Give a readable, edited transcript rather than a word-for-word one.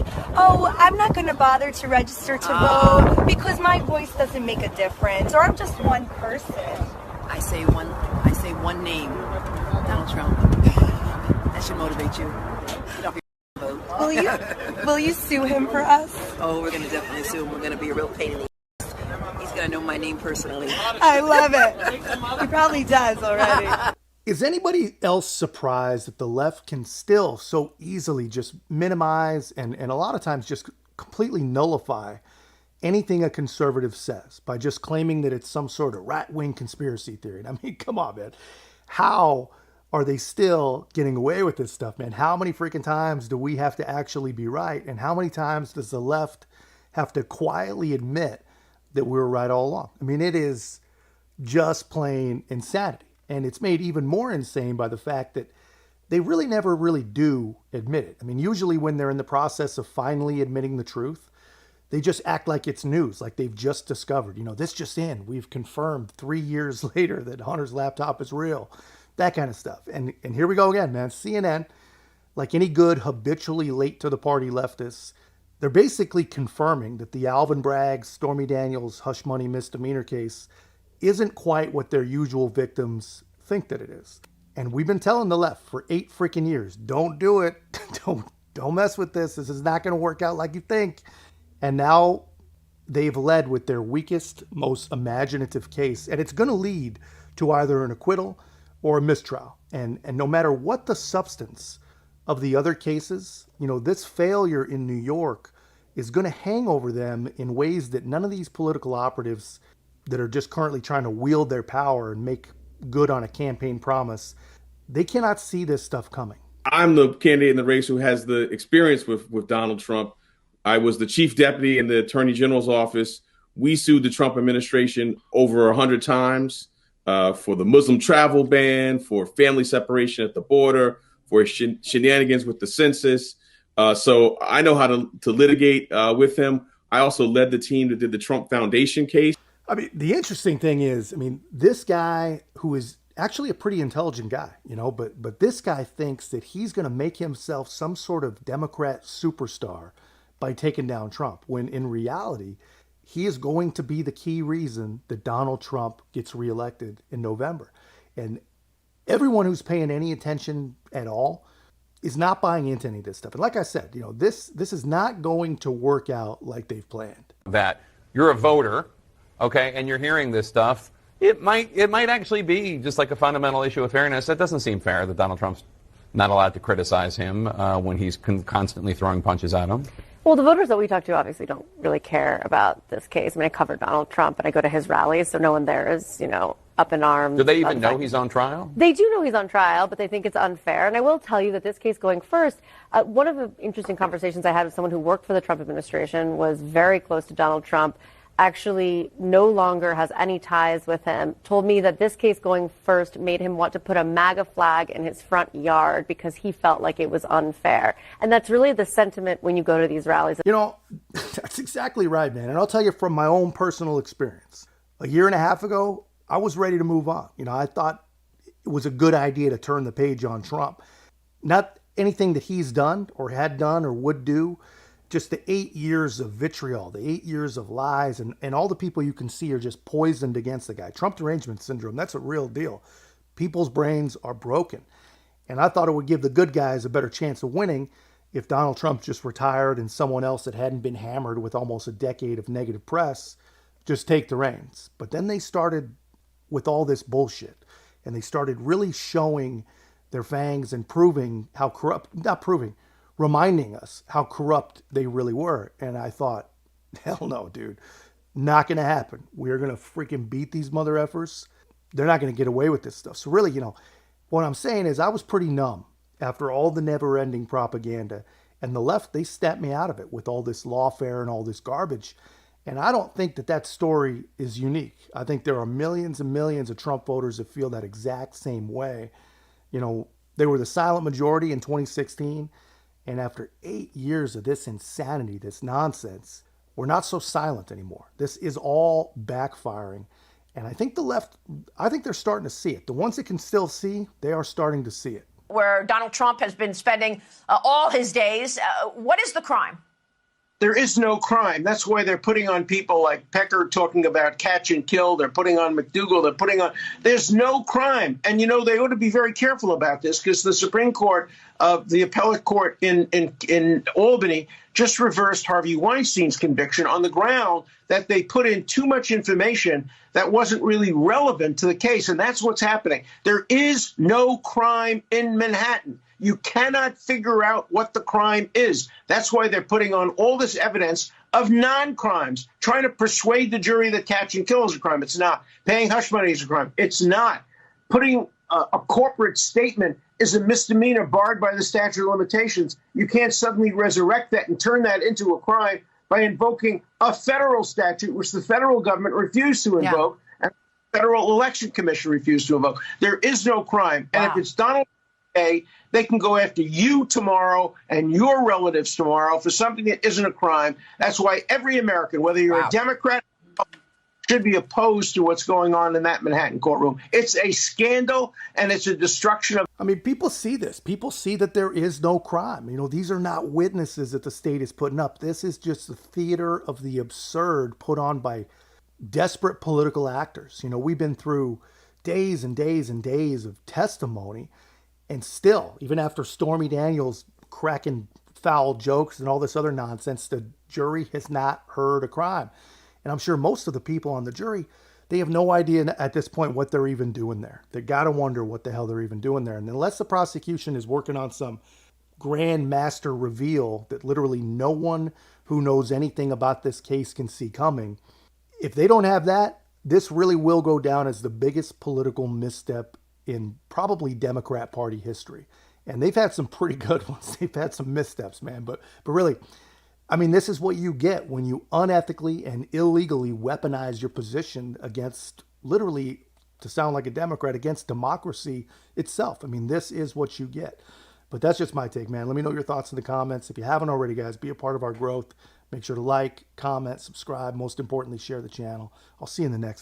say, oh, I'm not going to bother to register to vote because my voice doesn't make a difference, or I'm just one person. I say one name, Donald Trump. That should motivate you. Get off your vote. Will you sue him for us? Oh, we're going to definitely sue him. We're going to be a real pain in the ass. He's going to know my name personally. I love it. He probably does already. Is anybody else surprised that the left can still so easily just minimize and a lot of times just completely nullify anything a conservative says by just claiming that it's some sort of right-wing conspiracy theory? And I mean, come on, man. How are they still getting away with this stuff, man? How many freaking times do we have to actually be right? And how many times does the left have to quietly admit that we were right all along? I mean, it is just plain insanity. And it's made even more insane by the fact that they really never really do admit it. I mean, usually when they're in the process of finally admitting the truth, they just act like it's news, like they've just discovered, this just in. We've confirmed 3 years later that Hunter's laptop is real, that kind of stuff. And here we go again, man. CNN, like any good habitually late to the party leftists, they're basically confirming that the Alvin, Bragg, Stormy Daniels hush money misdemeanor case isn't quite what their usual victims think that it is. And we've been telling the left for 8 freaking years, don't do it. Don't mess with this. This is not going to work out like you think. And now they've led with their weakest, most imaginative case. And it's going to lead to either an acquittal or a mistrial. And no matter what the substance of the other cases, this failure in New York is going to hang over them in ways that none of these political operatives that are just currently trying to wield their power and make good on a campaign promise, they cannot see this stuff coming. I'm the candidate in the race who has the experience with Donald Trump. I was the chief deputy in the attorney general's office. We sued the Trump administration over 100 times for the Muslim travel ban, for family separation at the border, for shenanigans with the census. So I know how to litigate with him. I also led the team that did the Trump Foundation case. I mean, the interesting thing is, this guy who is actually a pretty intelligent guy, but this guy thinks that he's going to make himself some sort of Democrat superstar by taking down Trump, when in reality, he is going to be the key reason that Donald Trump gets reelected in November. And everyone who's paying any attention at all is not buying into any of this stuff. And like I said, this is not going to work out like they've planned. That you're a voter, okay, and you're hearing this stuff, it might actually be just like a fundamental issue of fairness. It doesn't seem fair that Donald Trump's not allowed to criticize him when he's constantly throwing punches at him. Well, the voters that we talk to obviously don't really care about this case. I cover Donald Trump, and I go to his rallies, so no one there is, up in arms. Do they even know he's on trial? They do know he's on trial, but they think it's unfair. And I will tell you that this case going first, one of the interesting conversations I had with someone who worked for the Trump administration, was very close to Donald Trump, actually no longer has any ties with him, told me that this case going first made him want to put a MAGA flag in his front yard because he felt like it was unfair. And that's really the sentiment when you go to these rallies. That's exactly right, man. And I'll tell you from my own personal experience. A year and a half ago, I was ready to move on. I thought it was a good idea to turn the page on Trump. Not anything that he's done or had done or would do, just the 8 years of vitriol, the 8 years of lies, and all the people you can see are just poisoned against the guy. Trump derangement syndrome, that's a real deal. People's brains are broken. And I thought it would give the good guys a better chance of winning if Donald Trump just retired and someone else that hadn't been hammered with almost a decade of negative press just take the reins. But then they started with all this bullshit, and they started really showing their fangs and reminding us how corrupt they really were. And I thought, hell no, dude, not going to happen. We're going to freaking beat these mother effers. They're not going to get away with this stuff. So really, what I'm saying is I was pretty numb after all the never ending propaganda, and the left, they stepped me out of it with all this lawfare and all this garbage. And I don't think that story is unique. I think there are millions and millions of Trump voters that feel that exact same way. They were the silent majority in 2016. And after 8 years of this insanity, this nonsense, we're not so silent anymore. This is all backfiring. And I think the left, they're starting to see it. The ones that can still see, they are starting to see it. Where Donald Trump has been spending all his days. What is the crime? there is no crime. That's why they're putting on people like Pecker talking about catch and kill. They're putting on McDougal. They're putting on, there's no crime. And, you know, they ought to be very careful about this because the Supreme Court, the appellate court in Albany just reversed Harvey Weinstein's conviction on the ground that they put in too much information that wasn't really relevant to the case. And that's what's happening. There is no crime in Manhattan. You cannot figure out what the crime is. That's why they're putting on all this evidence of non-crimes, trying to persuade the jury that catch and kill is a crime. It's not. Paying hush money is a crime. It's not. Putting a corporate statement is a misdemeanor barred by the statute of limitations. You can't suddenly resurrect that and turn that into a crime by invoking a federal statute, which the federal government refused to invoke, and the Federal Election Commission refused to invoke. There is no crime. And if it's Donald Trump, they can go after you tomorrow and your relatives tomorrow for something that isn't a crime. That's why every American, whether you're a Democrat, should be opposed to what's going on in that Manhattan courtroom. It's a scandal, and it's a destruction of... I mean, people see this. People see that there is no crime. You know, these are not witnesses that the state is putting up. This is just the theater of the absurd put on by desperate political actors. You know, we've been through days and days and days of testimony, and still, even after Stormy Daniels cracking foul jokes and all this other nonsense, the jury has not heard a crime. And I'm sure most of the people on the jury, they have no idea at this point what they're even doing there. They got to wonder what the hell they're even doing there. And unless the prosecution is working on some grand master reveal that literally no one who knows anything about this case can see coming, if they don't have that, this really will go down as the biggest political misstep in probably Democrat Party history. And they've had some pretty good ones. They've had some missteps, man. But really, I mean, this is what you get when you unethically and illegally weaponize your position against, literally, to sound like a Democrat, against democracy itself. I mean, this is what you get. But that's just my take, man. Let me know your thoughts in the comments. If you haven't already, guys, be a part of our growth. Make sure to like, comment, subscribe. Most importantly, share the channel. I'll see you in the next one.